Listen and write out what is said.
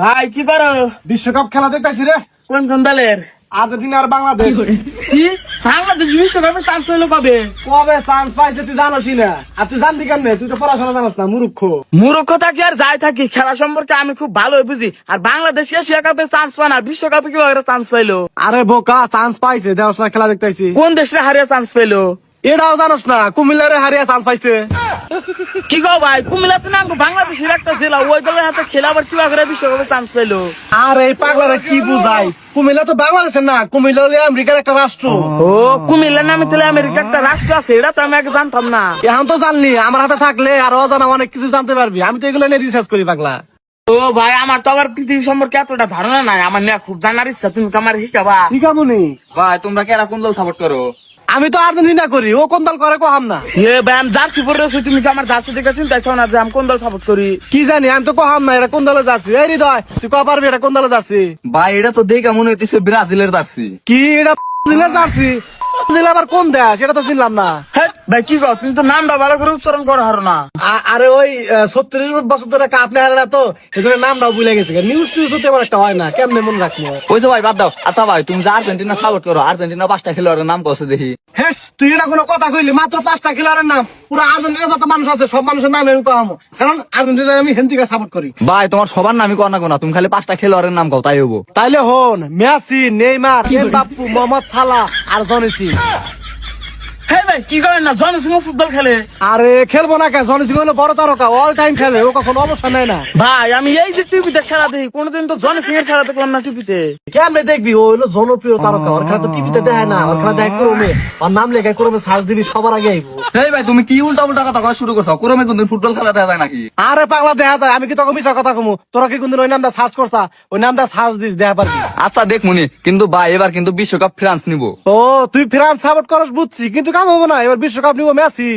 ভাই কি করো? বিশ্বকাপ খেলা দেখতেছি রে। কোন কোন দলের? আর্জেন্টিনা আর বাংলাদেশ। কি বাংলাদেশ বিশ্বকাপে চান্স হইলো কবে? কবে চান্স পাইছে তুই জানোসই না, আর তুই জানবি কেমনে? তুই তো পড়াশোনা জানাস না, মূর্খ। মূর্খতা কি আর যাই থাকি, খেলা সম্পর্কে আমি খুব ভালোই বুঝি। আর বাংলাদেশ এশিয়া কাপে চান্স পায় না, বিশ্বকাপে কিভাবে চান্স পাইলো? আরে বোকা, চান্স পাইছে, দেওস না খেলা দেখতেছি। কোন দেশে হারিয়ে চান্স পাইলো? এটাও জানোস না, কুমিল্লারে হারিয়ে চান্স পাইছে। কি গো ভাই, কুমিল্লাতে না বাংলাদেশের একটা জেলা, ওই দলের হাতে খেলা আবার কিভাবে বিশ্বকাপে চান্স পাইলো? আর এই পাগলারে কি বুঝাই, কুমিল্লা তো বাংলাদেশের না, কুমিল্লা হলে আমেরিকার একটা রাষ্ট্র। ও কুমিল্লার নামে তাহলে আমেরিকা একটা রাষ্ট্র আছে, এটা তো আমি আগে জানতাম না। এখন তো জানলি, আমার হাতে থাকলে আর অজানা অনেক কিছু জানতে পারবি। আমি তো এগুলো নিয়ে রিসার্চ করি পাগলা। ও ভাই, আমার তো আবার পৃথিবী সম্পর্কে এতটা ধারণা নাই, আমার নিয়ে খুব জানার ইচ্ছা, তুমি কি আমার শিখাবা? ঠিক আছে নি ভাই তোমরা কেরা কোন দল সাপোর্ট করো? আমি তো আর্জেন্টিনা করি, ও কোন দল করে কহাম না। এ ভাই আমি জার্সি পরে রয়েছি, তুমি কি আমার জার্সি দেখে চিন্তাইছো না যে আমি কোন দল সাপোর্ট করি? কি জানি, আমি তো কহাম না এটা কোন দলে যাচ্ছি। এই হৃদয়, তুই কহ পারবি এটা কোন দলে যাচ্ছি? ভাই এটা তো দেখে মনে হইতেছে ব্রাজিলের জার্সি। কি এটা দিলের জার্সি? দিলে আবার কোন দেশ সেটা তো চিনলাম না। হ্যাঁ ভাই কি কও, তুমি তো নামটা ভালো করে উচ্চারণ করো হারো না। আরে ওই 36 বছর ধরে কাপ নেই হারে না, তো এই জন্য নামটাও ভুলে গেছে। নিউজ টিউজ হতে আমার একটা হয় না, কেমনে মনে রাখবো? ওইসব ভাই বাদ দাও। আচ্ছা ভাই তুমি যে আর্জেন্টিনা সাপোর্ট করো, আর্জেন্টিনা 5টা খেলোয়াড়ের নাম কত দেখি? হ্যাঁ, তুই এটা কোনো কথা কইলি? মাত্র 5টা খেলোয়াড়ের নাম, পুরো আর্জেন্টিনা যত মানুষ আছে সব মানুষের নাম আমি কহামো, কারণ আর্জেন্টিনা আমি হেন্দিকে সাপোর্ট করি। ভাই তোমার সবার নামই কর না কোনা, তুমি খালি 5টা খেলোয়াড়ের নাম কও তাই হবো। তাইলে হন, মেসি, নেইমার, এমবাপ্পে, মোহাম্মদ সালাহ আর জনি। হ্যাঁ ভাই কি করেন না, জন সিংহ ফুটবল খেলে? আরে খেলবো না কে? জনি সিং হলো বড় তারকা, অল টাইম খেলে, ও কখনো অবসর নেয় না। ভাই আমি এই যে টিভিতে খেলা দেখি, কোনোদিন তো জন সিং এর খেলা দেখলাম না টিভিতে। কেমনে দেখবি? ও হলো জনপ্রিয় তারকা, ওর খেলা তো টিভিতে দেখায় না, ওর খেলা দেখায় ক্রমে। ওর নাম লেখায় ক্রমে, সার্চ দিবি সবার আগে আইবো। এই ভাই তুমি কি উল্টা উল্টা কথা কওয়া শুরু করছো? কোরমে কোনদিন ফুটবল খেলা দেখা যায় নাকি? আরে পাগলা, দেখা যায়। আমি কি তোকে মিশা কথা কমু? তোরা কি কোনদিন ওই নামটা সার্চ করছা? ওই নামটা সার্চ দিস, দেখা পারবি। আচ্ছা দেখ মুনি, কিন্তু ভাই এবার কিন্তু বিশ্বকাপ ফ্রান্স নিবো। ও তুই ফ্রান্স সাপোর্ট করস বুঝছি, কিন্তু কাম হবো না, এবার বিশ্বকাপ নিবো মেসি।